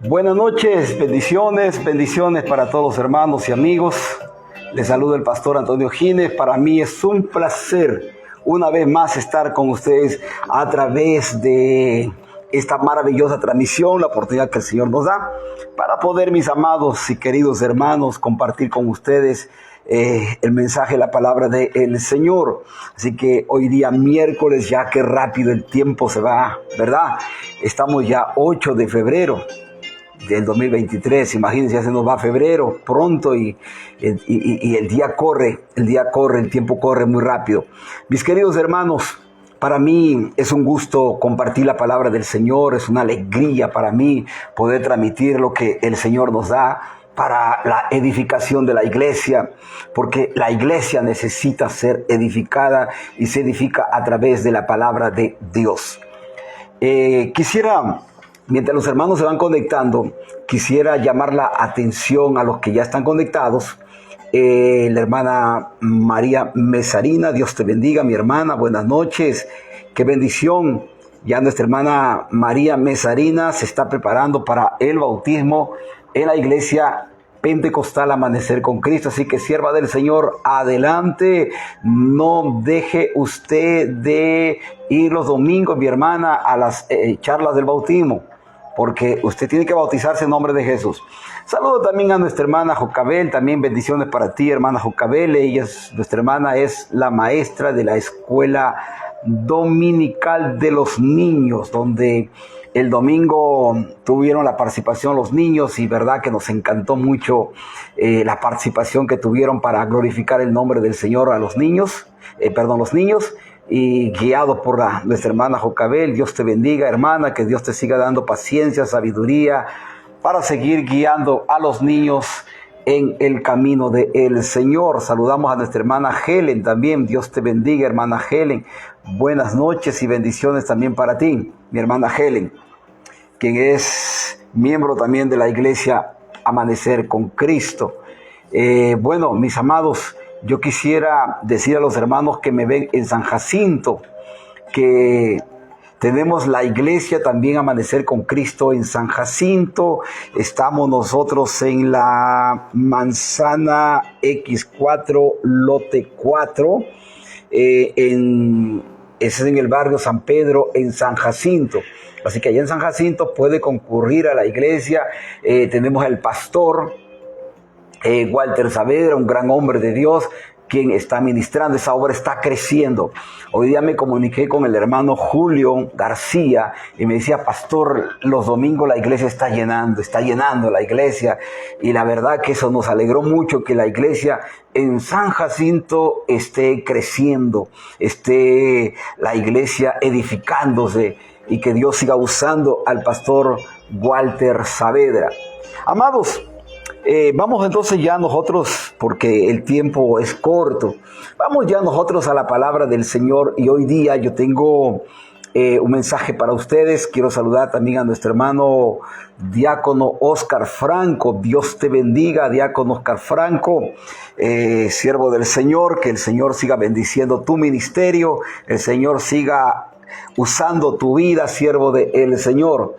Buenas noches, bendiciones para todos los hermanos y amigos. Les saluda el pastor Antonio Gines. Para mí es un placer una vez más estar con ustedes a través de esta maravillosa transmisión, la oportunidad que el Señor nos da para poder, mis amados y queridos hermanos, compartir con ustedes el mensaje, la palabra del Señor. Así que hoy día miércoles, ya que rápido el tiempo se va, ¿verdad? Estamos ya 8 de febrero del 2023, imagínense, ya se nos va febrero pronto y el día corre, el tiempo corre muy rápido. Mis queridos hermanos, para mí es un gusto compartir la palabra del Señor, es una alegría para mí poder transmitir lo que el Señor nos da para la edificación de la iglesia, porque la iglesia necesita ser edificada y se edifica a través de la palabra de Dios. Mientras los hermanos se van conectando, quisiera llamar la atención a los que ya están conectados. La hermana María Mesarina, Dios te bendiga, mi hermana, buenas noches, qué bendición. Ya nuestra hermana María Mesarina se está preparando para el bautismo en la iglesia Pentecostal Amanecer con Cristo. Así que, sierva del Señor, adelante, no deje usted de ir los domingos, mi hermana, a las charlas del bautismo, porque usted tiene que bautizarse en nombre de Jesús. Saludo también a nuestra hermana Jocabel, también bendiciones para ti, hermana Jocabel. Nuestra hermana es la maestra de la escuela dominical de los niños, donde el domingo tuvieron la participación los niños, y verdad que nos encantó mucho la participación que tuvieron para glorificar el nombre del Señor a los niños, los niños, y guiado por nuestra hermana Jocabel. Dios te bendiga, hermana, que Dios te siga dando paciencia, sabiduría para seguir guiando a los niños en el camino del Señor. Saludamos a nuestra hermana Helen también. Dios te bendiga, hermana Helen. Buenas noches y bendiciones también para ti, mi hermana Helen, quien es miembro también de la iglesia Amanecer con Cristo. Bueno, mis amados, yo quisiera decir a los hermanos que me ven en San Jacinto que tenemos la iglesia también Amanecer con Cristo en San Jacinto. Estamos nosotros en la Manzana X4, lote 4. Ese es en el barrio San Pedro, en San Jacinto. Así que allá en San Jacinto puede concurrir a la iglesia. Tenemos al pastor Walter Saavedra, un gran hombre de Dios, quien está ministrando. Esa obra está creciendo. Hoy día me comuniqué con el hermano Julio García y me decía: pastor, los domingos la iglesia está llenando la iglesia. Y la verdad que eso nos alegró mucho, que la iglesia en San Jacinto esté creciendo, esté la iglesia edificándose, y que Dios siga usando al pastor Walter Saavedra. Amados, vamos entonces ya nosotros, porque el tiempo es corto, vamos ya nosotros a la palabra del Señor. Y hoy día yo tengo un mensaje para ustedes. Quiero saludar también a nuestro hermano diácono Oscar Franco. Dios te bendiga, diácono Oscar Franco, siervo del Señor. Que el Señor siga bendiciendo tu ministerio, el Señor siga usando tu vida, siervo del Señor.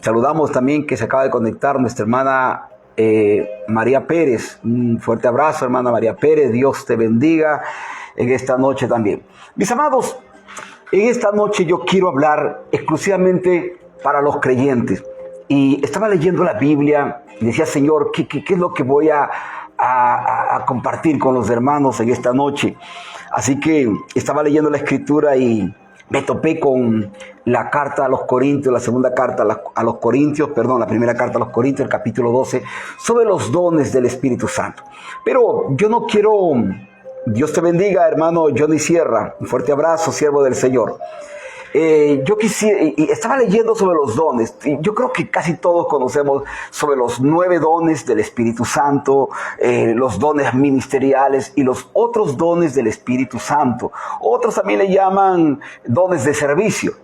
Saludamos también que se acaba de conectar nuestra hermana María Pérez. Un fuerte abrazo, hermana María Pérez. Dios te bendiga en esta noche también. Mis amados, en esta noche yo quiero hablar exclusivamente para los creyentes. Y estaba leyendo la Biblia y decía: Señor, ¿qué es lo que voy a compartir con los hermanos en esta noche? Así que estaba leyendo la Escritura y me topé con la carta a los Corintios, la segunda carta a los Corintios, la primera carta a los Corintios, el capítulo 12, sobre los dones del Espíritu Santo. Pero yo no quiero... Dios te bendiga, hermano Johnny Sierra. Un fuerte abrazo, siervo del Señor. Yo quisiera, y estaba leyendo sobre los dones. Y yo creo que casi todos conocemos sobre los 9 dones del Espíritu Santo, los dones ministeriales y los otros dones del Espíritu Santo. Otros también le llaman dones de servicio.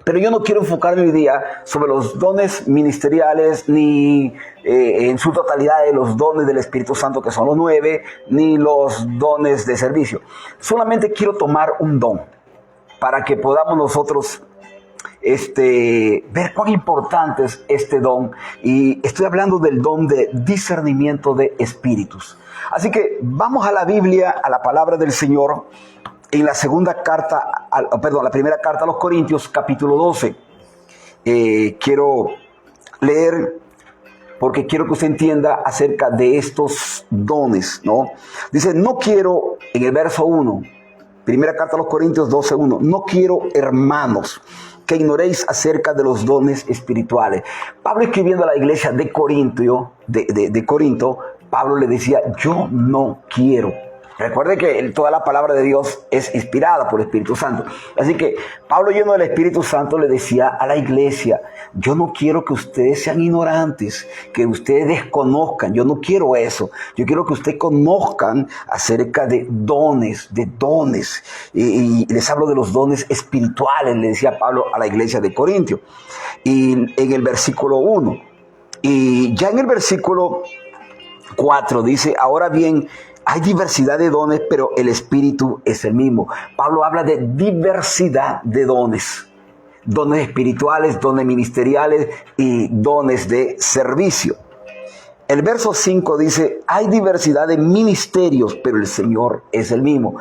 Pero yo no quiero enfocarme hoy día sobre los dones ministeriales, ni en su totalidad de los dones del Espíritu Santo, que son los 9, ni los dones de servicio. Solamente quiero tomar un don para que podamos nosotros ver cuán importante es este don. Y estoy hablando del don de discernimiento de espíritus. Así que vamos a la Biblia, a la palabra del Señor, en la la primera carta a los Corintios, capítulo 12. Quiero leer porque quiero que usted entienda acerca de estos dones, ¿no? Dice, no quiero, en el verso 1, primera carta a los Corintios 12:1, no quiero, hermanos, que ignoréis acerca de los dones espirituales. Pablo, escribiendo a la iglesia de Corinto, Pablo le decía, yo no quiero. Recuerde que toda la palabra de Dios es inspirada por el Espíritu Santo. Así que Pablo, lleno del Espíritu Santo, le decía a la iglesia, yo no quiero que ustedes sean ignorantes, que ustedes desconozcan. Yo no quiero eso. Yo quiero que ustedes conozcan acerca de dones. Y les hablo de los dones espirituales, le decía Pablo a la iglesia de Corintio. Y en el versículo 1. Y ya en el versículo 4 dice, ahora bien, hay diversidad de dones, pero el Espíritu es el mismo. Pablo habla de diversidad de dones. Dones espirituales, dones ministeriales y dones de servicio. El verso 5 dice, hay diversidad de ministerios, pero el Señor es el mismo.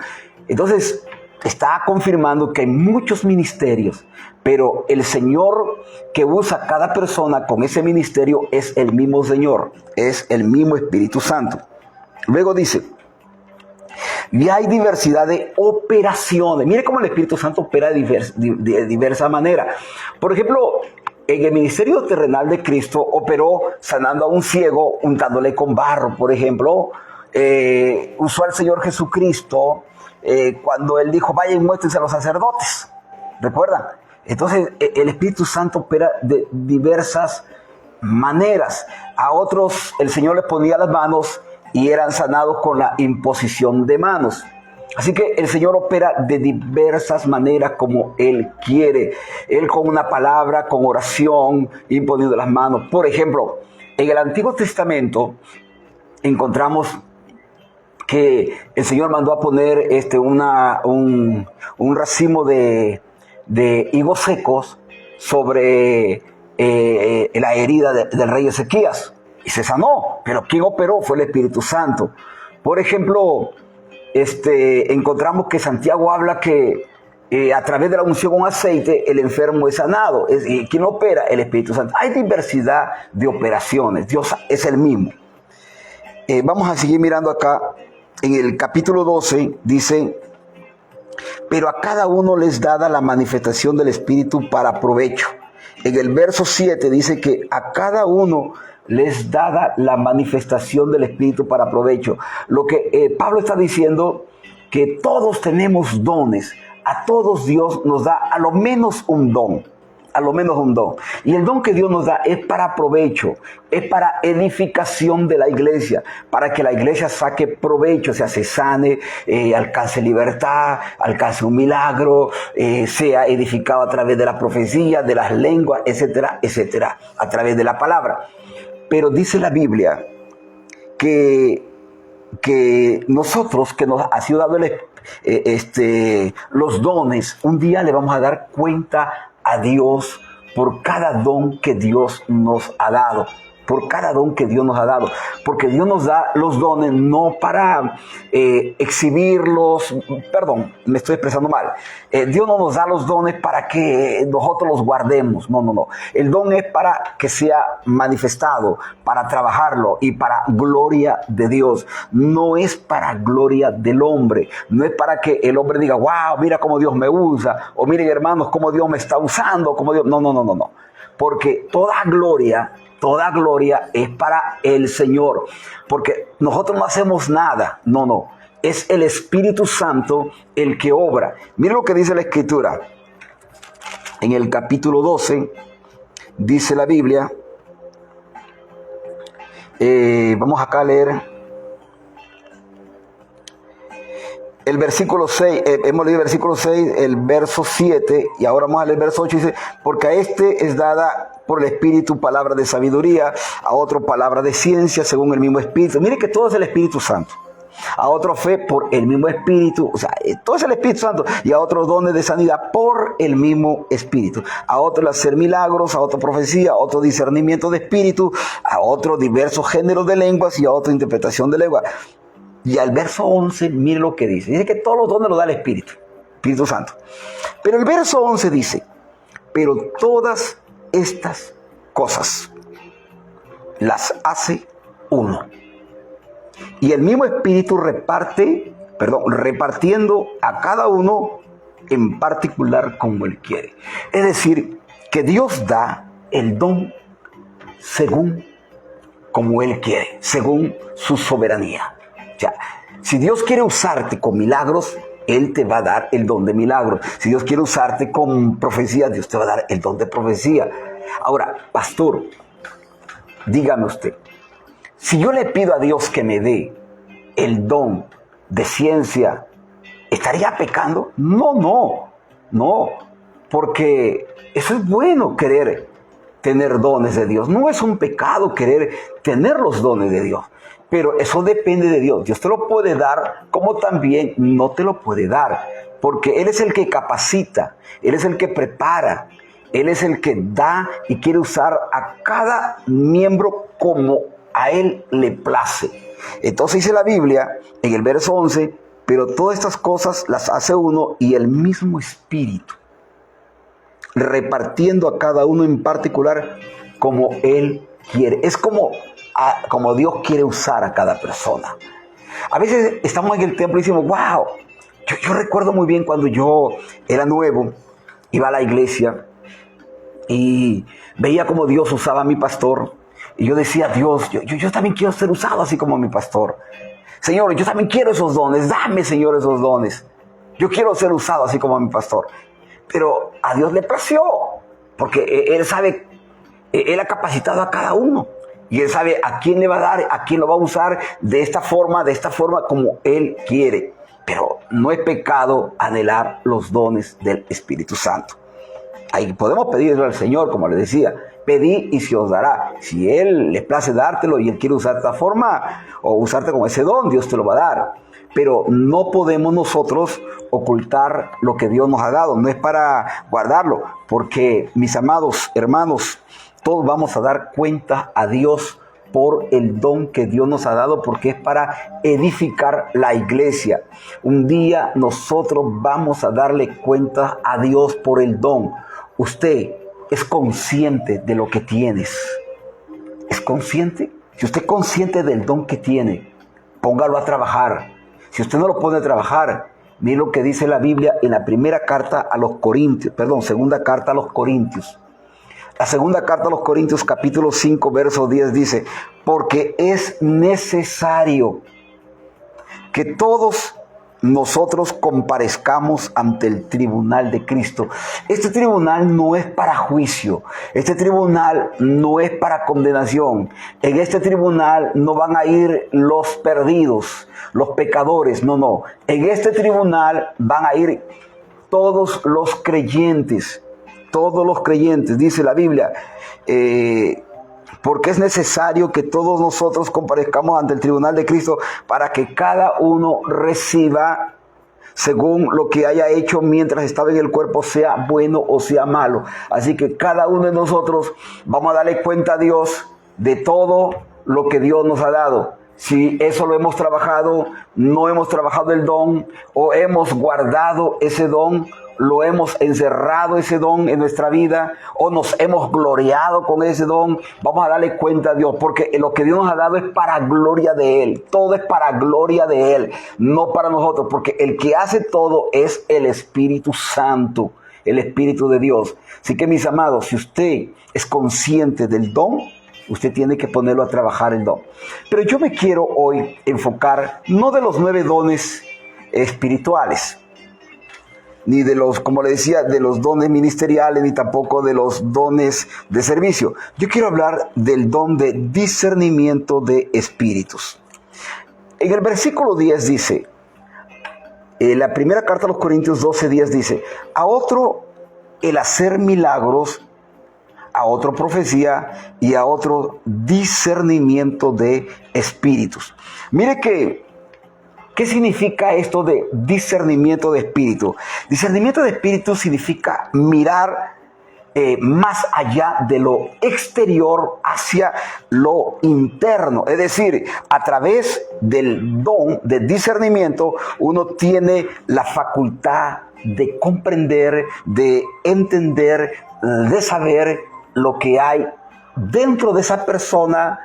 Entonces, está confirmando que hay muchos ministerios, pero el Señor que usa a cada persona con ese ministerio es el mismo Señor, es el mismo Espíritu Santo. Luego dice, y hay diversidad de operaciones. Mire cómo el Espíritu Santo opera de diversa manera. Por ejemplo, en el ministerio terrenal de Cristo operó sanando a un ciego, untándole con barro, por ejemplo. Usó al Señor Jesucristo cuando Él dijo, vayan y muéstrense a los sacerdotes. ¿Recuerdan? Entonces, el Espíritu Santo opera de diversas maneras. A otros el Señor les ponía las manos y eran sanados con la imposición de manos. Así que el Señor opera de diversas maneras como Él quiere. Él con una palabra, con oración, imponiendo las manos. Por ejemplo, en el Antiguo Testamento encontramos que el Señor mandó a poner un racimo de higos secos sobre la herida del rey Ezequías. Y se sanó, pero ¿quién operó? Fue el Espíritu Santo. Por ejemplo, encontramos que Santiago habla que a través de la unción con aceite el enfermo es sanado. ¿Y quién opera? El Espíritu Santo. Hay diversidad de operaciones. Dios es el mismo. Vamos a seguir mirando acá. En el capítulo 12 dice, pero a cada uno les dada la manifestación del Espíritu para provecho. En el verso 7 dice que a cada uno les dada la manifestación del Espíritu para provecho. Lo que Pablo está diciendo, que todos tenemos dones. A todos Dios nos da a lo menos un don. A lo menos un don. Y el don que Dios nos da es para provecho, es para edificación de la iglesia, para que la iglesia saque provecho, o sea, se sane, alcance libertad, alcance un milagro, sea edificado a través de la profecía, de las lenguas, etcétera, etcétera, a través de la palabra. Pero dice la Biblia que nosotros, que nos ha sido dado los dones, un día le vamos a dar cuenta a Dios por cada don que Dios nos ha dado. Por cada don que Dios nos ha dado. Porque Dios nos da los dones no para exhibirlos. Perdón, me estoy expresando mal. Dios no nos da los dones para que nosotros los guardemos. No. El don es para que sea manifestado, para trabajarlo y para gloria de Dios. No es para gloria del hombre. No es para que el hombre diga, wow, mira cómo Dios me usa. O miren, hermanos, cómo Dios me está usando. No. Porque toda gloria es para el Señor, porque nosotros no hacemos nada, no, es el Espíritu Santo el que obra. Mira lo que dice la Escritura, en el capítulo 12, dice la Biblia, vamos acá a leer, el versículo 6, hemos leído el versículo 6, el verso 7, y ahora vamos a leer el verso 8, dice, porque a este es dada por el Espíritu palabra de sabiduría, a otro palabra de ciencia, según el mismo Espíritu. Mire que todo es el Espíritu Santo. a otro fe por el mismo Espíritu, o sea, todo es el Espíritu Santo, y a otros dones de sanidad por el mismo Espíritu, a otro el hacer milagros, a otro profecía, a otro discernimiento de espíritu, a otro diversos géneros de lenguas y a otro interpretación de lengua. Y al verso 11, mire lo que dice que todos los dones los da el Espíritu Santo. Pero el verso 11 dice, pero todas estas cosas las hace uno. Y el mismo Espíritu repartiendo a cada uno en particular como Él quiere. Es decir, que Dios da el don según como Él quiere, según su soberanía. O sea, si Dios quiere usarte con milagros, Él te va a dar el don de milagros. Si Dios quiere usarte con profecía, Dios te va a dar el don de profecía. Ahora, pastor, dígame usted, si yo le pido a Dios que me dé el don de ciencia, ¿estaría pecando? No, porque eso es bueno querer tener dones de Dios. No es un pecado querer tener los dones de Dios, pero eso depende de Dios. Dios te lo puede dar, como también no te lo puede dar, porque Él es el que capacita, Él es el que prepara, Él es el que da y quiere usar a cada miembro como a Él le place. Entonces dice la Biblia en el verso 11, pero todas estas cosas las hace uno y el mismo Espíritu, repartiendo a cada uno en particular como Él quiere. Es como Dios quiere usar a cada persona. A veces estamos en el templo y decimos, wow, yo recuerdo muy bien cuando yo era nuevo, iba a la iglesia y veía cómo Dios usaba a mi pastor. Y yo decía, Dios, yo también quiero ser usado así como mi pastor. Señor, yo también quiero esos dones. Dame, Señor, esos dones. Yo quiero ser usado así como mi pastor. Pero a Dios le plació, porque Él sabe, Él ha capacitado a cada uno. Y Él sabe a quién le va a dar, a quién lo va a usar de esta forma como Él quiere. Pero no es pecado anhelar los dones del Espíritu Santo. Ahí podemos pedirle al Señor, como le decía, pedid y se os dará. Si Él le place dártelo y Él quiere usar de esta forma o usarte con ese don, Dios te lo va a dar. Pero no podemos nosotros ocultar lo que Dios nos ha dado. No es para guardarlo, porque mis amados hermanos, todos vamos a dar cuenta a Dios por el don que Dios nos ha dado, porque es para edificar la iglesia. Un día nosotros vamos a darle cuenta a Dios por el don. Usted es consciente de lo que tienes. ¿Es consciente? Si usted es consciente del don que tiene, póngalo a trabajar. Si usted no lo pone a trabajar, mire lo que dice la Biblia en la segunda carta a los Corintios. La segunda carta a los Corintios, capítulo 5, verso 10 dice, porque es necesario que todos nosotros comparezcamos ante el tribunal de Cristo. Este tribunal no es para juicio. Este tribunal no es para condenación. En este tribunal no van a ir los perdidos, los pecadores. No. En este tribunal van a ir todos los creyentes. Todos los creyentes, dice la Biblia. Porque es necesario que todos nosotros comparezcamos ante el tribunal de Cristo para que cada uno reciba según lo que haya hecho mientras estaba en el cuerpo, sea bueno o sea malo. Así que cada uno de nosotros vamos a darle cuenta a Dios de todo lo que Dios nos ha dado. Si eso lo hemos trabajado, no hemos trabajado el don, o hemos guardado ese don, lo hemos encerrado ese don en nuestra vida, o nos hemos gloriado con ese don, vamos a darle cuenta a Dios, porque lo que Dios nos ha dado es para gloria de Él. Todo es para gloria de Él, no para nosotros, porque el que hace todo es el Espíritu Santo, el Espíritu de Dios. Así que, mis amados, si usted es consciente del don, usted tiene que ponerlo a trabajar el don. Pero yo me quiero hoy enfocar no de los 9 dones espirituales, ni de los, como le decía, de los dones ministeriales, ni tampoco de los dones de servicio. Yo quiero hablar del don de discernimiento de espíritus. En el versículo 10 dice, la primera carta a los Corintios 12:10 dice, a otro el hacer milagros, a otro profecía y a otro discernimiento de espíritus. Mire que ¿Qué significa esto de discernimiento de espíritu? Discernimiento de espíritu significa mirar más allá de lo exterior hacia lo interno. Es decir, a través del don de discernimiento uno tiene la facultad de comprender, de entender, de saber lo que hay dentro de esa persona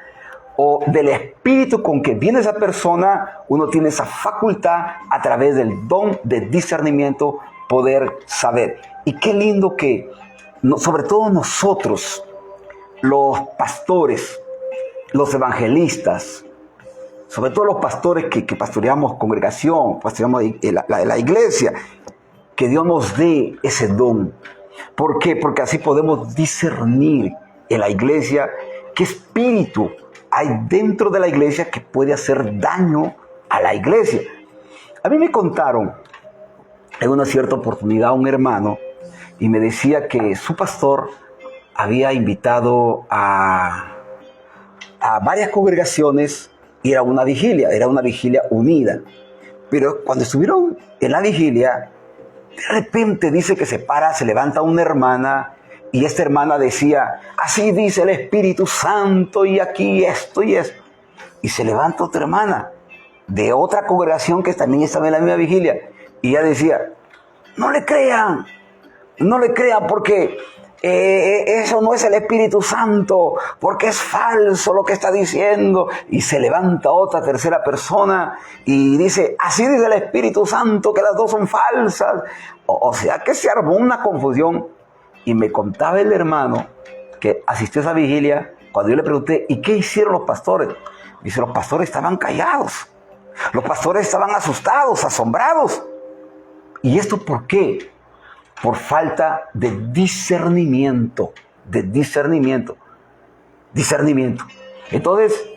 o del espíritu con que viene esa persona. Uno tiene esa facultad a través del don de discernimiento poder saber. Y qué lindo que sobre todo nosotros, los pastores, los evangelistas, sobre todo los pastores que pastoreamos congregación, pastoreamos la iglesia, que Dios nos dé ese don. ¿Por qué? Porque así podemos discernir en la iglesia qué espíritu hay dentro de la iglesia que puede hacer daño a la iglesia. A mí me contaron en una cierta oportunidad un hermano y me decía que su pastor había invitado a varias congregaciones y era una vigilia unida. Pero cuando estuvieron en la vigilia, de repente dice que se levanta una hermana y esta hermana decía, así dice el Espíritu Santo y aquí esto y esto. Y se levanta otra hermana de otra congregación que también estaba en la misma vigilia y ella decía, no le crean porque eso no es el Espíritu Santo, porque es falso lo que está diciendo. Y se levanta otra tercera persona y dice, así dice el Espíritu Santo, que las dos son falsas. O sea que se armó una confusión. Y me contaba el hermano que asistió a esa vigilia, cuando yo le pregunté, ¿y qué hicieron los pastores? Dice, los pastores estaban callados, los pastores estaban asustados, asombrados. ¿Y esto por qué? Por falta de discernimiento. Entonces,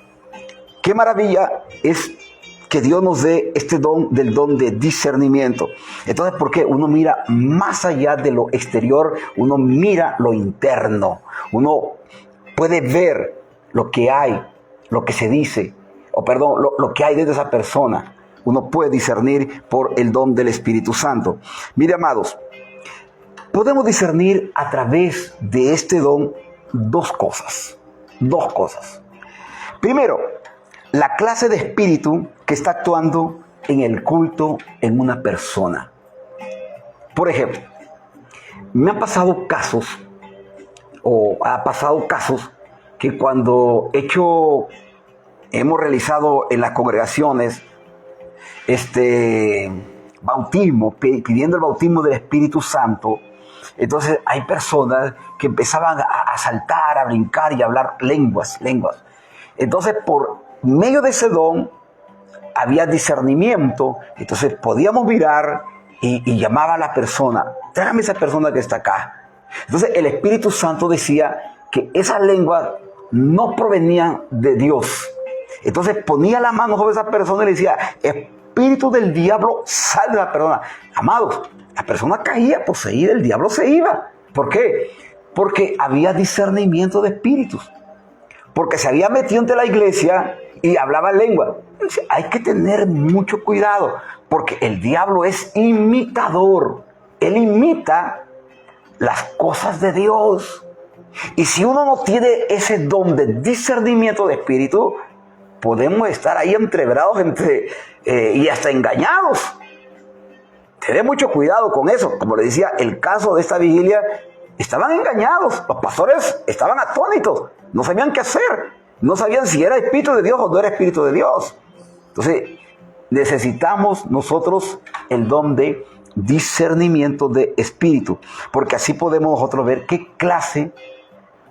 qué maravilla es que Dios nos dé este don de discernimiento. Entonces, ¿por qué? Uno mira más allá de lo exterior, uno mira lo interno. Uno puede ver lo que hay, lo que se dice, lo que hay dentro de esa persona. Uno puede discernir por el don del Espíritu Santo. Mire, amados, podemos discernir a través de este don dos cosas. Primero, la clase de espíritu que está actuando en el culto en una persona. Por ejemplo, ha pasado casos que cuando hemos realizado en las congregaciones bautismo, pidiendo el bautismo del Espíritu Santo, entonces hay personas que empezaban a saltar, a brincar y a hablar lenguas. Entonces, por medio de ese don había discernimiento. Entonces podíamos mirar y llamaba a la persona, tráigame esa persona que está acá. Entonces el Espíritu Santo decía que esas lenguas no provenían de Dios. Entonces ponía la mano sobre esa persona y le decía, espíritu del diablo, sal de la persona. Amados, la persona caía poseída, el diablo se iba. ¿Por qué? Porque había discernimiento de espíritus. Porque se había metido entre la iglesia y hablaba lengua. Entonces, hay que tener mucho cuidado, porque el diablo es imitador. Él imita las cosas de Dios. Y si uno no tiene ese don de discernimiento de espíritu, podemos estar ahí entreverados y hasta engañados. Tener mucho cuidado con eso. Como le decía, el caso de esta vigilia, estaban engañados. Los pastores estaban atónitos. No sabían qué hacer. No sabían si era espíritu de Dios o no era espíritu de Dios. Entonces, necesitamos nosotros el don de discernimiento de espíritu. Porque así podemos nosotros ver qué clase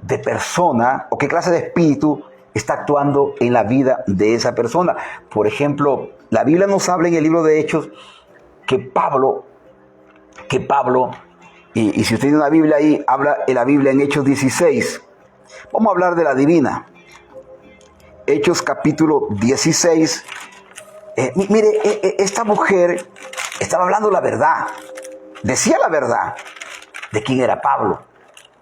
de persona o qué clase de espíritu está actuando en la vida de esa persona. Por ejemplo, la Biblia nos habla en el libro de Hechos que Pablo, y si usted tiene una Biblia ahí, habla en la Biblia en Hechos 16. Vamos a hablar de la divina. Hechos capítulo 16. Mire, esta mujer estaba hablando la verdad. Decía la verdad de quién era Pablo,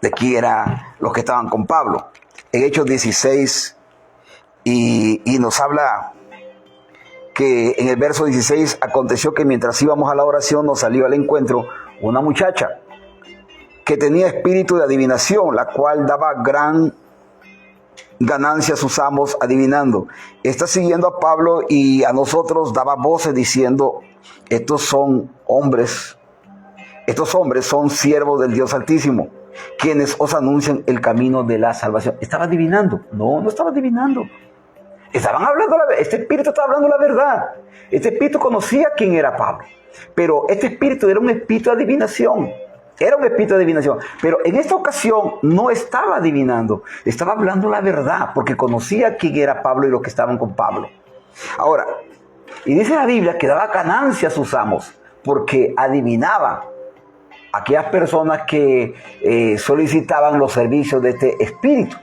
de quién eran los que estaban con Pablo. En Hechos 16 y nos habla que en el verso 16 aconteció que mientras íbamos a la oración nos salió al encuentro una muchacha que tenía espíritu de adivinación, la cual daba gran ganancia a sus amos adivinando. Está siguiendo a Pablo y a nosotros daba voces diciendo, estos hombres son siervos del Dios Altísimo, quienes os anuncian el camino de la salvación. ¿Estaba adivinando? No estaba adivinando. Estaban hablando este espíritu estaba hablando la verdad. Este espíritu conocía quién era Pablo, pero este espíritu era un espíritu de adivinación. Era un espíritu de adivinación, pero en esta ocasión no estaba adivinando, estaba hablando la verdad, porque conocía quién era Pablo y los que estaban con Pablo. Ahora, y dice la Biblia que daba ganancia a sus amos, porque adivinaba a aquellas personas que solicitaban los servicios de este espíritu.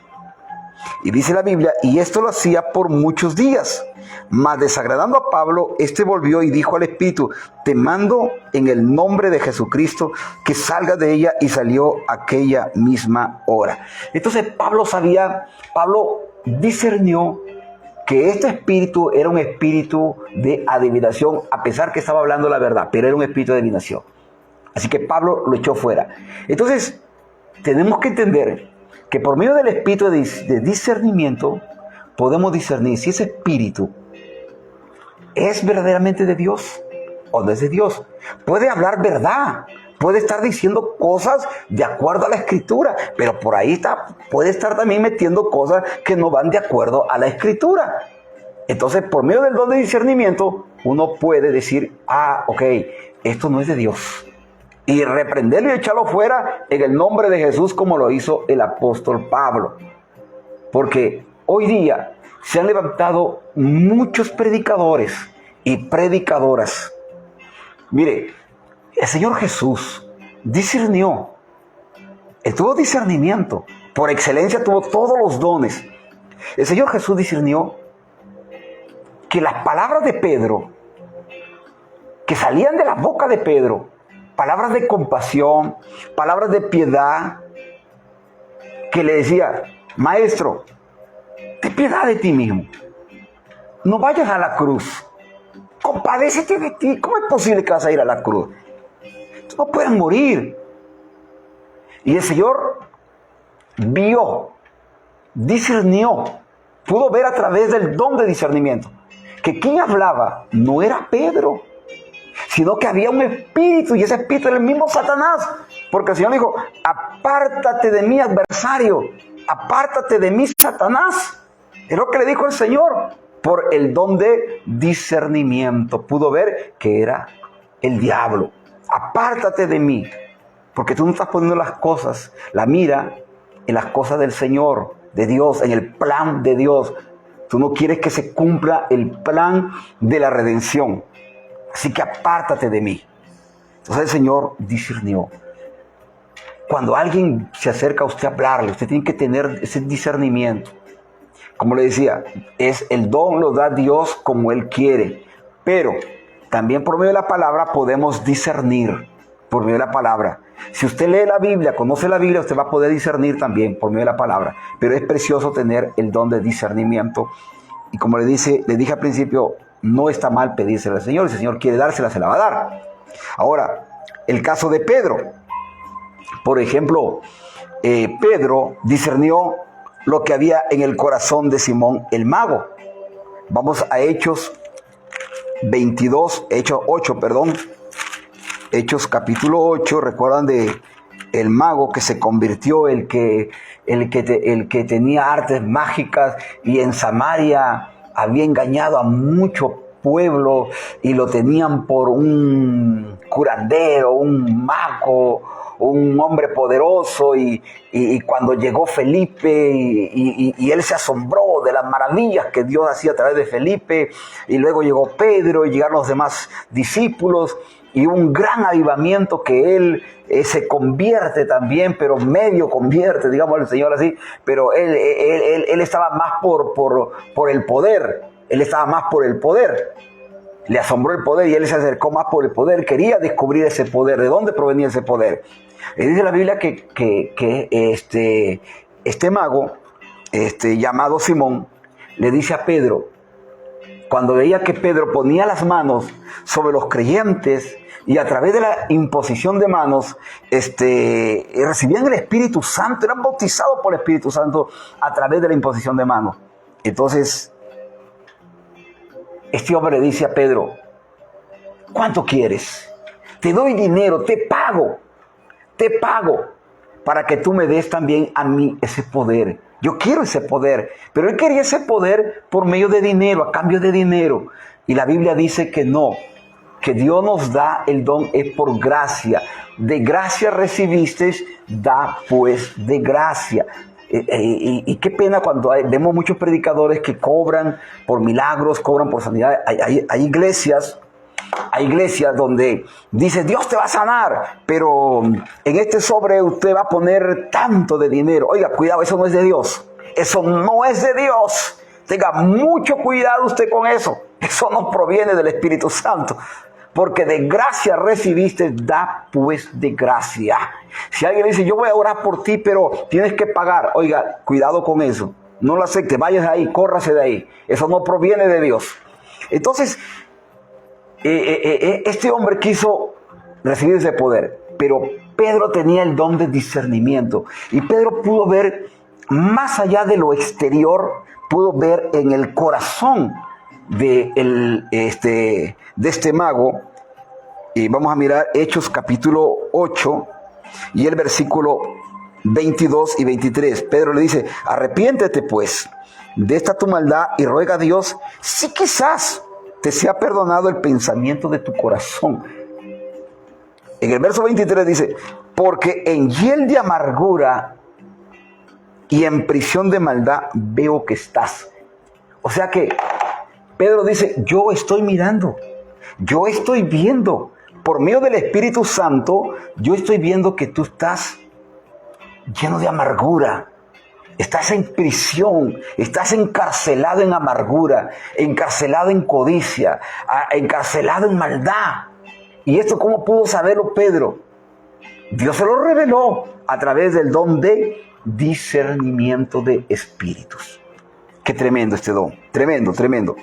Y dice la Biblia, y esto lo hacía por muchos días. Mas desagradando a Pablo, este volvió y dijo al espíritu, te mando en el nombre de Jesucristo que salga de ella, y salió aquella misma hora. Entonces Pablo discernió que este espíritu era un espíritu de adivinación, a pesar que estaba hablando la verdad, pero era un espíritu de adivinación. Así que Pablo lo echó fuera. Entonces tenemos que entender que por medio del espíritu de discernimiento podemos discernir si ese espíritu es verdaderamente de Dios o no es de Dios. Puede hablar verdad, puede estar diciendo cosas de acuerdo a la Escritura, pero por ahí puede estar también metiendo cosas que no van de acuerdo a la Escritura. Entonces, por medio del don de discernimiento, uno puede decir, ok, esto no es de Dios. Y reprenderlo y echarlo fuera en el nombre de Jesús, como lo hizo el apóstol Pablo. Porque hoy día se han levantado muchos predicadores y predicadoras. Mire, el Señor Jesús discernió. Él tuvo discernimiento. Por excelencia tuvo todos los dones. El Señor Jesús discernió que las palabras de Pedro, que salían de la boca de Pedro, palabras de compasión, palabras de piedad, que le decía, maestro, ten piedad de ti mismo. No vayas a la cruz. Compadécete de ti. ¿Cómo es posible que vas a ir a la cruz? Tú no puedes morir. Y el Señor vio, discernió, pudo ver a través del don de discernimiento que quien hablaba no era Pedro, sino que había un espíritu, y ese espíritu era el mismo Satanás. Porque el Señor dijo, apártate de mí, adversario, apártate de mí, Satanás. Es lo que le dijo el Señor. Por el don de discernimiento pudo ver que era el diablo. Apártate de mí, porque tú no estás poniendo las cosas, la mira en las cosas del Señor, de Dios, en el plan de Dios. Tú no quieres que se cumpla el plan de la redención. Así que apártate de mí. Entonces el Señor discernió. Cuando alguien se acerca a usted a hablarle, usted tiene que tener ese discernimiento. Como le decía, el don lo da Dios como Él quiere. Pero también por medio de la palabra podemos discernir. Por medio de la palabra. Si usted lee la Biblia, conoce la Biblia, usted va a poder discernir también por medio de la palabra. Pero es precioso tener el don de discernimiento. Y como le dije al principio, no está mal pedírsela al Señor. Si el Señor quiere dársela, se la va a dar. Ahora, el caso de Pedro. Por ejemplo, Pedro discernió lo que había en el corazón de Simón el mago. Vamos a Hechos 8, Hechos capítulo 8, recuerdan de el mago que se convirtió, el que tenía artes mágicas y en Samaria había engañado a mucho pueblo y lo tenían por un curandero, un mago, un hombre poderoso, y cuando llegó Felipe y él se asombró de las maravillas que Dios hacía a través de Felipe, y luego llegó Pedro y llegaron los demás discípulos y un gran avivamiento que él se convierte también, pero medio convierte, digamos el Señor así, pero él estaba más por el poder, él estaba más por el poder. Le asombró el poder y él se acercó más por el poder. Quería descubrir ese poder. ¿De dónde provenía ese poder? Y dice la Biblia que este mago, llamado Simón, le dice a Pedro, cuando veía que Pedro ponía las manos sobre los creyentes y a través de la imposición de manos recibían el Espíritu Santo, eran bautizados por el Espíritu Santo a través de la imposición de manos. Entonces, este hombre le dice a Pedro: ¿cuánto quieres? Te doy dinero, te pago para que tú me des también a mí ese poder. Yo quiero ese poder, pero él quería ese poder por medio de dinero, a cambio de dinero. Y la Biblia dice que no, que Dios nos da el don es por gracia. De gracia recibiste, da pues de gracia. Y qué pena cuando vemos muchos predicadores que cobran por milagros, cobran por sanidad. Hay iglesias donde dice: Dios te va a sanar, pero en este sobre usted va a poner tanto de dinero. Oiga, cuidado, eso no es de Dios. Eso no es de Dios. Tenga mucho cuidado usted con eso. Eso no proviene del Espíritu Santo. Porque de gracia recibiste, da pues de gracia. Si alguien dice: yo voy a orar por ti, pero tienes que pagar. Oiga, cuidado con eso. No lo acepte, vayas de ahí, córrase de ahí. Eso no proviene de Dios. Entonces, este hombre quiso recibir ese poder, pero Pedro tenía el don de discernimiento. Y Pedro pudo ver más allá de lo exterior, pudo ver en el corazón de este mago. Y vamos a mirar Hechos capítulo 8 y el versículo 22 y 23. Pedro le dice: arrepiéntete pues de esta tu maldad y ruega a Dios si quizás te sea perdonado el pensamiento de tu corazón. En el verso 23 dice: porque en hiel de amargura y en prisión de maldad veo que estás. O sea que Pedro dice: yo estoy mirando, yo estoy viendo, por medio del Espíritu Santo, yo estoy viendo que tú estás lleno de amargura. Estás en prisión, estás encarcelado en amargura, encarcelado en codicia, encarcelado en maldad. ¿Y esto cómo pudo saberlo Pedro? Dios se lo reveló a través del don de discernimiento de espíritus. Qué tremendo este don, tremendo, tremendo.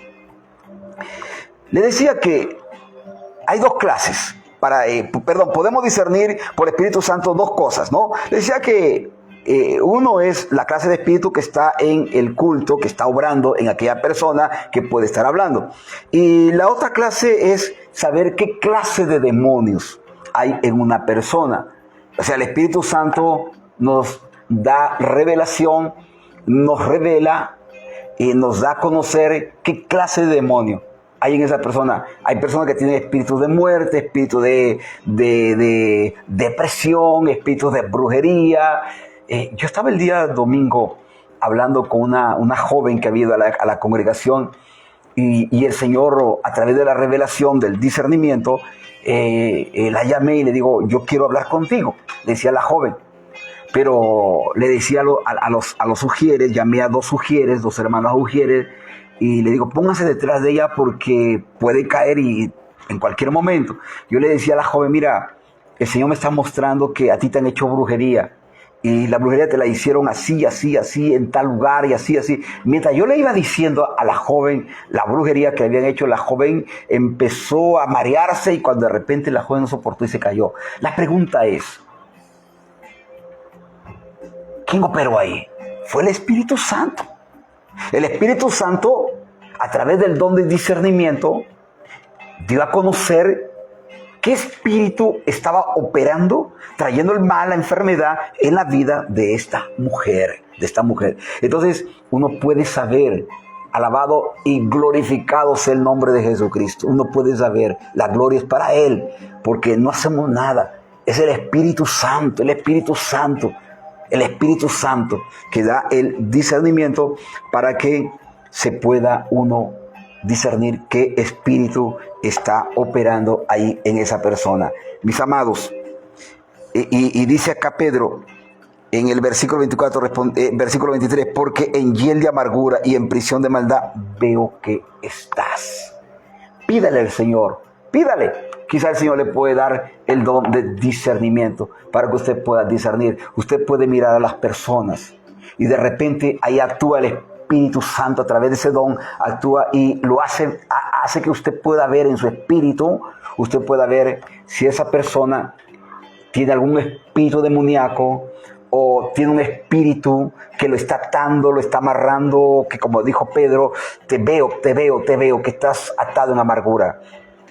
Le decía que hay dos clases. Podemos discernir por Espíritu Santo dos cosas, ¿no? Le decía que uno es la clase de espíritu que está en el culto, que está obrando en aquella persona que puede estar hablando. Y la otra clase es saber qué clase de demonios hay en una persona. O sea, el Espíritu Santo nos da revelación, nos revela y nos da a conocer qué clase de demonio hay en esa persona. Hay personas que tienen espíritus de muerte, espíritus de depresión, espíritus de brujería. Yo estaba el día domingo hablando con una joven que había ido a la congregación y el Señor, a través de la revelación, del discernimiento, la llamé y le digo: yo quiero hablar contigo, le decía a la joven. Pero le decía a los ujieres, llamé a dos hermanos ujieres, y le digo: pónganse detrás de ella porque puede caer y en cualquier momento. Yo le decía a la joven: mira, el Señor me está mostrando que a ti te han hecho brujería. Y la brujería te la hicieron así, así, así, en tal lugar y así, así. Mientras yo le iba diciendo a la joven la brujería que habían hecho, la joven empezó a marearse y cuando de repente la joven no soportó y se cayó. La pregunta es: ¿quién operó ahí? Fue el Espíritu Santo. El Espíritu Santo, a través del don de discernimiento, dio a conocer qué espíritu estaba operando, trayendo el mal, la enfermedad en la vida de esta mujer. Entonces, uno puede saber, alabado y glorificado sea el nombre de Jesucristo. Uno puede saber, la gloria es para Él, porque no hacemos nada. Es el Espíritu Santo, el Espíritu Santo que da el discernimiento para que se pueda uno discernir qué espíritu está operando ahí en esa persona. Mis amados, y dice acá Pedro en el versículo 24, versículo 23: porque en hiel de amargura y en prisión de maldad veo que estás. Pídale al Señor, pídale. Quizá el Señor le puede dar el don de discernimiento para que usted pueda discernir. Usted puede mirar a las personas y de repente ahí actúa el Espíritu Santo a través de ese don actúa y lo hace que usted pueda ver en su espíritu, usted pueda ver si esa persona tiene algún espíritu demoníaco o tiene un espíritu que lo está atando, lo está amarrando, que como dijo Pedro, te veo, que estás atado en amargura.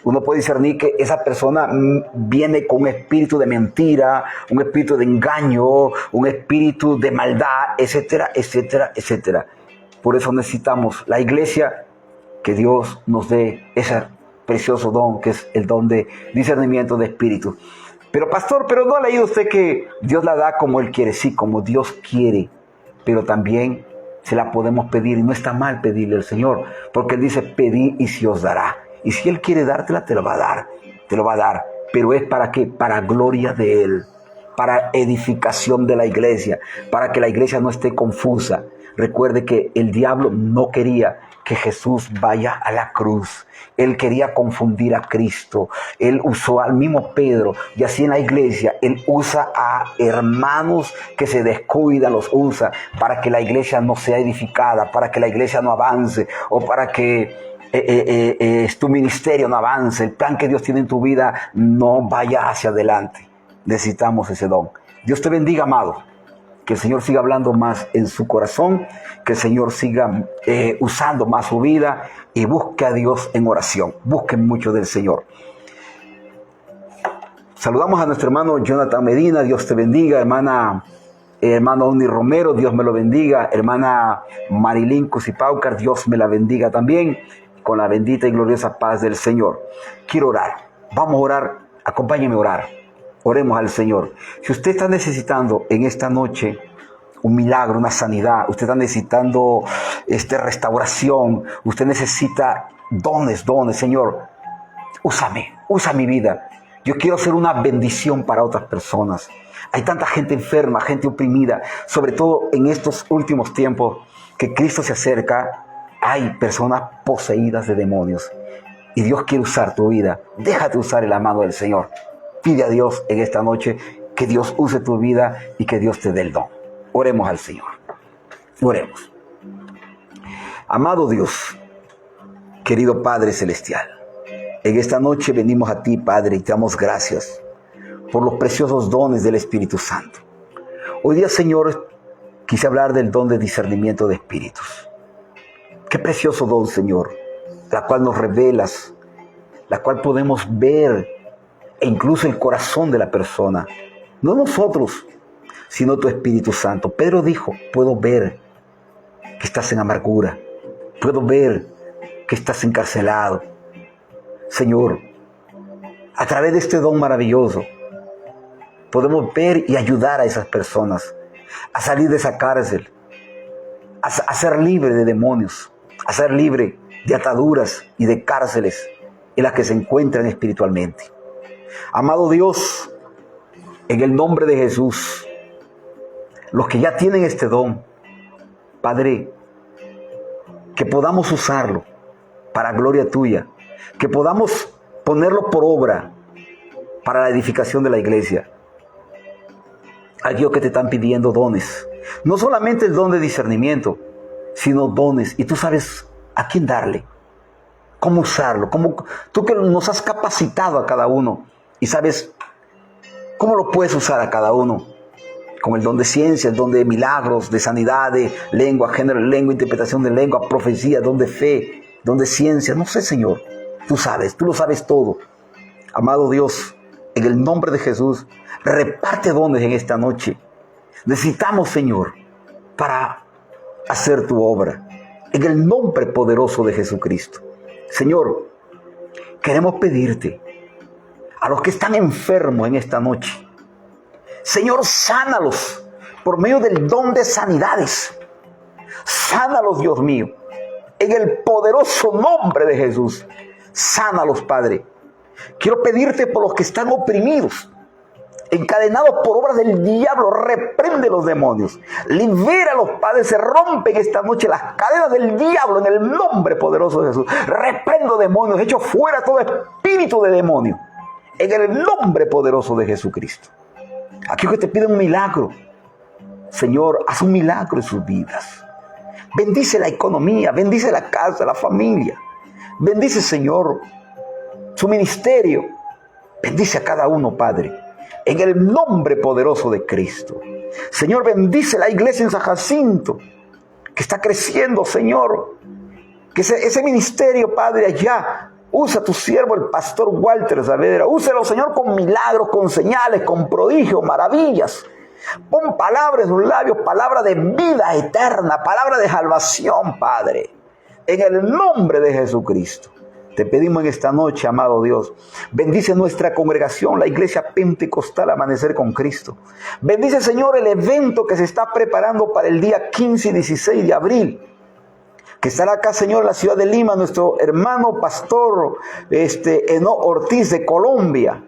Uno puede discernir que esa persona viene con un espíritu de mentira, un espíritu de engaño, un espíritu de maldad, etcétera, etcétera, etcétera. Por eso necesitamos la iglesia, que Dios nos dé ese precioso don, que es el don de discernimiento de espíritu. Pero pastor, ¿no ha leído usted que Dios la da como Él quiere? Sí, como Dios quiere, pero también se la podemos pedir, y no está mal pedirle al Señor, porque Él dice, pedid y se os dará. Y si Él quiere dártela, te lo va a dar. Pero es para qué, para gloria de Él, para edificación de la iglesia, para que la iglesia no esté confusa. Recuerde que el diablo no quería que Jesús vaya a la cruz. Él quería confundir a Cristo. Él usó al mismo Pedro, y así en la iglesia, Él usa a hermanos que se descuidan, los usa para que la iglesia no sea edificada, para que la iglesia no avance, o para que tu ministerio no avance, el plan que Dios tiene en tu vida no vaya hacia adelante. Necesitamos ese don. Dios te bendiga, amado. Que el Señor siga hablando más en su corazón, que el Señor siga usando más su vida, y busque a Dios en oración. Busquen mucho del Señor. Saludamos a nuestro hermano Jonathan Medina, Dios te bendiga. Hermano Oni Romero, Dios me lo bendiga. Hermana Marilyn Cusipaucar, Dios me la bendiga también, con la bendita y gloriosa paz del Señor. Quiero orar. Vamos a orar. Acompáñenme a orar. Oremos al Señor. Si usted está necesitando en esta noche un milagro, una sanidad, usted está necesitando restauración, usted necesita dones, Señor, usa mi vida. Yo quiero ser una bendición para otras personas. Hay tanta gente enferma, gente oprimida, sobre todo en estos últimos tiempos que Cristo se acerca. Hay personas poseídas de demonios y Dios quiere usar tu vida. Déjate usar en la mano del Señor. Pide a Dios en esta noche que Dios use tu vida y que Dios te dé el don. Oremos al Señor. Oremos. Amado Dios, querido Padre Celestial, en esta noche venimos a ti, Padre, y te damos gracias por los preciosos dones del Espíritu Santo. Hoy día, Señor, quise hablar del don de discernimiento de espíritus. Qué precioso don, Señor, la cual nos revelas, la cual podemos ver e incluso el corazón de la persona. No nosotros, sino tu Espíritu Santo. Pedro dijo, puedo ver que estás en amargura. Puedo ver que estás encarcelado. Señor, a través de este don maravilloso, podemos ver y ayudar a esas personas a salir de esa cárcel, a ser libre de demonios, a ser libre de ataduras y de cárceles en las que se encuentran espiritualmente. Amado Dios, en el nombre de Jesús, los que ya tienen este don, Padre, que podamos usarlo para gloria tuya, que podamos ponerlo por obra para la edificación de la iglesia. Aquellos que te están pidiendo dones, no solamente el don de discernimiento, sino dones, y tú sabes a quién darle, cómo usarlo, tú que nos has capacitado a cada uno y sabes cómo lo puedes usar a cada uno, con el don de ciencia, el don de milagros, de sanidad, de lengua, género de lengua, interpretación de lengua, profecía, don de fe, don de ciencia, no sé, Señor, tú sabes, tú lo sabes todo. Amado Dios, en el nombre de Jesús, reparte dones en esta noche. Necesitamos, Señor, para hacer tu obra, en el nombre poderoso de Jesucristo. Señor, queremos pedirte a los que están enfermos en esta noche, Señor, sánalos por medio del don de sanidades. Sánalos, Dios mío, en el poderoso nombre de Jesús. Sánalos, Padre. Quiero pedirte por los que están oprimidos, encadenados por obras del diablo. Reprende los demonios, libéralos, Padre. Se rompen esta noche las cadenas del diablo en el nombre poderoso de Jesús. Reprendo demonios, echo fuera todo espíritu de demonio en el nombre poderoso de Jesucristo. Aquellos que te piden un milagro, Señor, haz un milagro en sus vidas. Bendice la economía, bendice la casa, la familia. Bendice, Señor, su ministerio. Bendice a cada uno, Padre, en el nombre poderoso de Cristo. Señor, bendice la iglesia en San Jacinto, que está creciendo, Señor. Que ese ministerio, Padre, allá, usa a tu siervo, el pastor Walter Saavedra. Úselo, Señor, con milagros, con señales, con prodigios, maravillas. Pon palabras en sus labios, palabra de vida eterna, palabra de salvación, Padre. En el nombre de Jesucristo. Te pedimos en esta noche, amado Dios, bendice nuestra congregación, la iglesia pentecostal Amanecer con Cristo. Bendice, Señor, el evento que se está preparando para el día 15 y 16 de abril. Que estará acá, Señor, en la ciudad de Lima, nuestro hermano pastor Eno Ortiz de Colombia.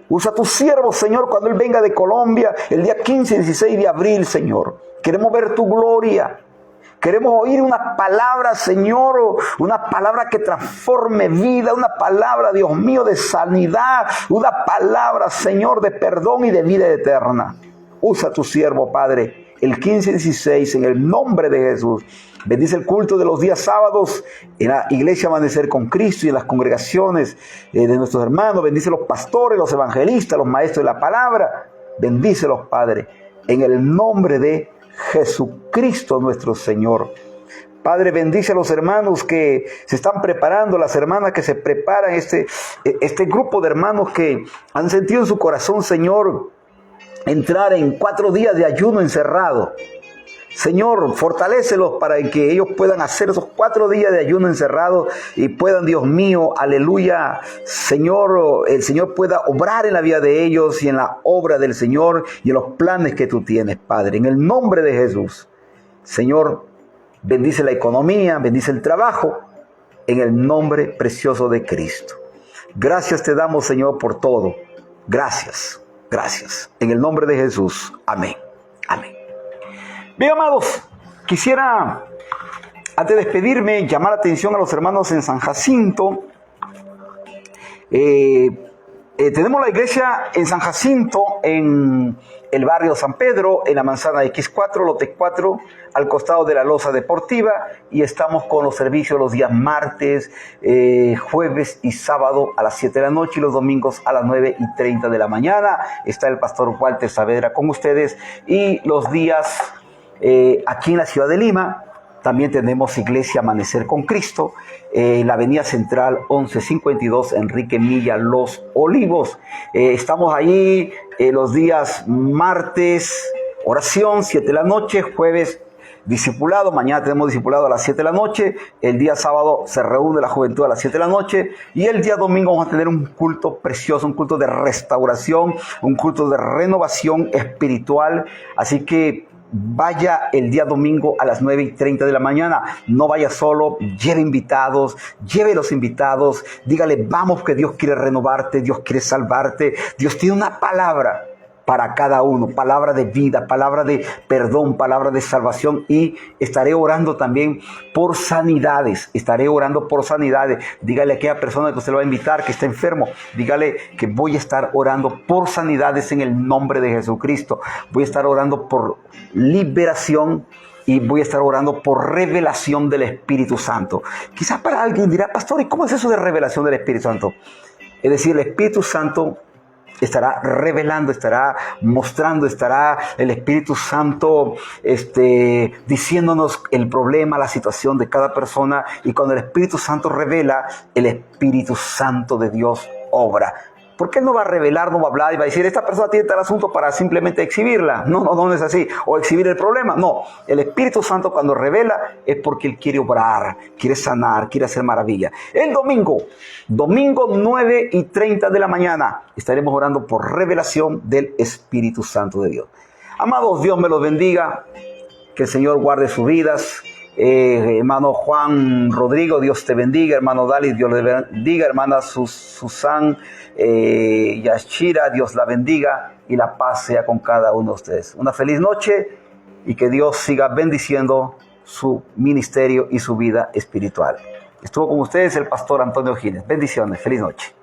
Usa a tu siervo, Señor, cuando él venga de Colombia, el día 15 y 16 de abril, Señor. Queremos ver tu gloria. Queremos oír una palabra, Señor, una palabra que transforme vida, una palabra, Dios mío, de sanidad, una palabra, Señor, de perdón y de vida eterna. Usa a tu siervo, Padre, el 15 y 16, en el nombre de Jesús. Bendice el culto de los días sábados en la iglesia Amanecer con Cristo y en las congregaciones de nuestros hermanos. Bendice los pastores, los evangelistas, los maestros de la palabra. Bendícelos, Padre, en el nombre de Jesucristo nuestro Señor. Padre, bendice a los hermanos que se están preparando, las hermanas que se preparan, este grupo de hermanos que han sentido en su corazón, Señor, entrar en 4 días de ayuno encerrado. Señor, fortalécelos para que ellos puedan hacer esos 4 días de ayuno encerrado y puedan, Dios mío, aleluya, Señor, el Señor pueda obrar en la vida de ellos y en la obra del Señor y en los planes que tú tienes, Padre. En el nombre de Jesús, Señor, bendice la economía, bendice el trabajo, en el nombre precioso de Cristo. Gracias te damos, Señor, por todo. Gracias, gracias. En el nombre de Jesús. Amén. Amén. Bien, amados, quisiera, antes de despedirme, llamar la atención a los hermanos en San Jacinto. Tenemos la iglesia en San Jacinto, en el barrio San Pedro, en la manzana X4, lote 4, al costado de la loza deportiva, y estamos con los servicios los días martes, jueves y sábado a las 7 de la noche y los domingos a las 9:30 de la mañana. Está el pastor Walter Saavedra con ustedes, y los días aquí en la ciudad de Lima también tenemos iglesia Amanecer con Cristo, en la avenida central 1152 Enrique Milla, Los Olivos. Estamos ahí los días martes, oración, 7 de la noche, jueves, discipulado, mañana tenemos discipulado a las 7 de la noche, el día sábado se reúne la juventud a las 7 de la noche, y el día domingo vamos a tener un culto precioso, un culto de restauración, un culto de renovación espiritual. Así que vaya el día domingo a las 9:30 de la mañana. No vaya solo, lleve invitados, lleve los invitados, dígale, vamos, que Dios quiere renovarte, Dios quiere salvarte, Dios tiene una palabra para cada uno, palabra de vida, palabra de perdón, palabra de salvación, y estaré orando también por sanidades, dígale a aquella persona que usted lo va a invitar, que está enfermo, dígale que voy a estar orando por sanidades en el nombre de Jesucristo, voy a estar orando por liberación y voy a estar orando por revelación del Espíritu Santo. Quizás para alguien dirá, pastor, ¿y cómo es eso de revelación del Espíritu Santo? Es decir, el Espíritu Santo estará revelando, estará mostrando, estará el Espíritu Santo diciéndonos el problema, la situación de cada persona, y cuando el Espíritu Santo revela, el Espíritu Santo de Dios obra. ¿Por qué no va a revelar, no va a hablar y va a decir, esta persona tiene tal asunto para simplemente exhibirla? No es así. O exhibir el problema. No, el Espíritu Santo cuando revela es porque Él quiere obrar, quiere sanar, quiere hacer maravilla. El domingo 9:30 de la mañana, estaremos orando por revelación del Espíritu Santo de Dios. Amados, Dios me los bendiga, que el Señor guarde sus vidas. Hermano Juan Rodrigo, Dios te bendiga. Hermano Dalis, Dios le bendiga. Hermana Susan Yashira, Dios la bendiga, y la paz sea con cada uno de ustedes. Una feliz noche, y que Dios siga bendiciendo su ministerio y su vida espiritual. Estuvo con ustedes el pastor Antonio Gines. Bendiciones, feliz noche.